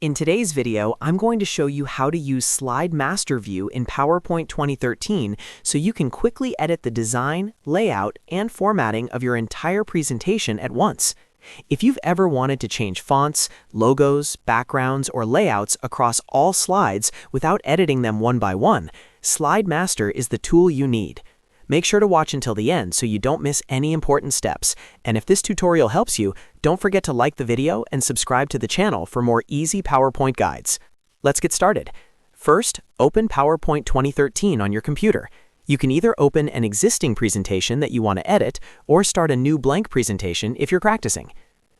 In today's video, I'm going to show you how to use Slide Master View in PowerPoint 2013 so you can quickly edit the design, layout, and formatting of your entire presentation at once. If you've ever wanted to change fonts, logos, backgrounds, or layouts across all slides without editing them one by one, Slide Master is the tool you need. Make sure to watch until the end so you don't miss any important steps. And if this tutorial helps you, don't forget to like the video and subscribe to the channel for more easy PowerPoint guides. Let's get started. First, open PowerPoint 2013 on your computer. You can either open an existing presentation that you want to edit or start a new blank presentation if you're practicing.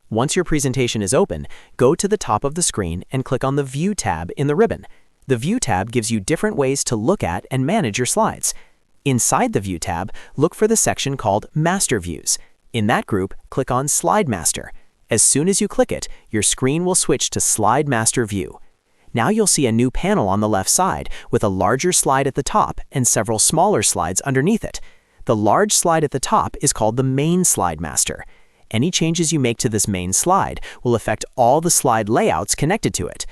Once your presentation is open, go to the top of the screen and click on the View tab in the ribbon. The View tab gives you different ways to look at and manage your slides. Inside the View tab, look for the section called Master Views. In that group, click on Slide Master. As soon as you click it, your screen will switch to Slide Master View. Now you'll see a new panel on the left side with a larger slide at the top and several smaller slides underneath it. The large slide at the top is called the Main Slide Master. Any changes you make to this main slide will affect all the slide layouts connected to it.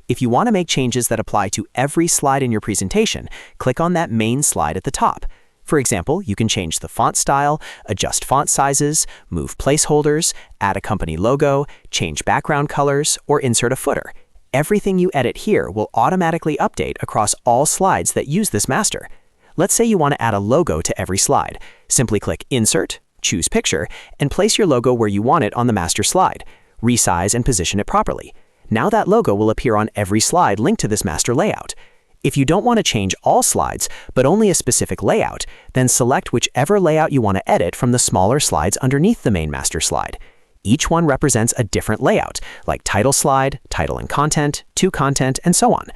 If you want to make changes that apply to every slide in your presentation, click on that main slide at the top. For example, you can change the font style, adjust font sizes, move placeholders, add a company logo, change background colors, or insert a footer. Everything you edit here will automatically update across all slides that use this master. Let's say you want to add a logo to every slide. Simply click Insert, choose Picture, and place your logo where you want it on the master slide. Resize and position it properly. Now that logo will appear on every slide linked to this master layout. If you don't want to change all slides, but only a specific layout, then select whichever layout you want to edit from the smaller slides underneath the main master slide. Each one represents a different layout, like Title Slide, Title and Content, To Content, and so on.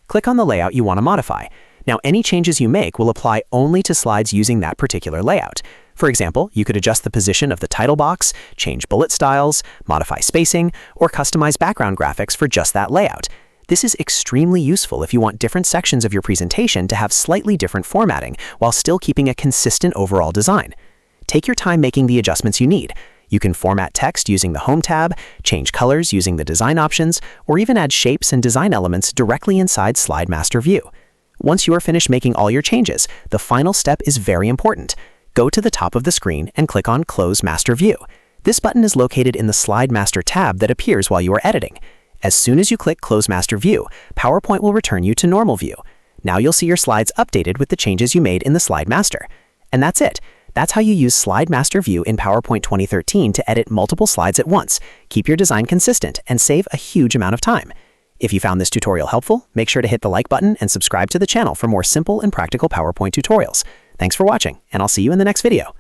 Click on the layout you want to modify. Now, any changes you make will apply only to slides using that particular layout. For example, you could adjust the position of the title box, change bullet styles, modify spacing, or customize background graphics for just that layout. This is extremely useful if you want different sections of your presentation to have slightly different formatting while still keeping a consistent overall design. Take your time making the adjustments you need. You can format text using the Home tab, change colors using the design options, or even add shapes and design elements directly inside Slide Master View. Once you are finished making all your changes, the final step is very important. Go to the top of the screen and click on Close Master View. This button is located in the Slide Master tab that appears while you are editing. As soon as you click Close Master View, PowerPoint will return you to normal view. Now you'll see your slides updated with the changes you made in the Slide Master. And that's it. That's how you use Slide Master View in PowerPoint 2013 to edit multiple slides at once, keep your design consistent, and save a huge amount of time. If you found this tutorial helpful, make sure to hit the like button and subscribe to the channel for more simple and practical PowerPoint tutorials. Thanks for watching, and I'll see you in the next video.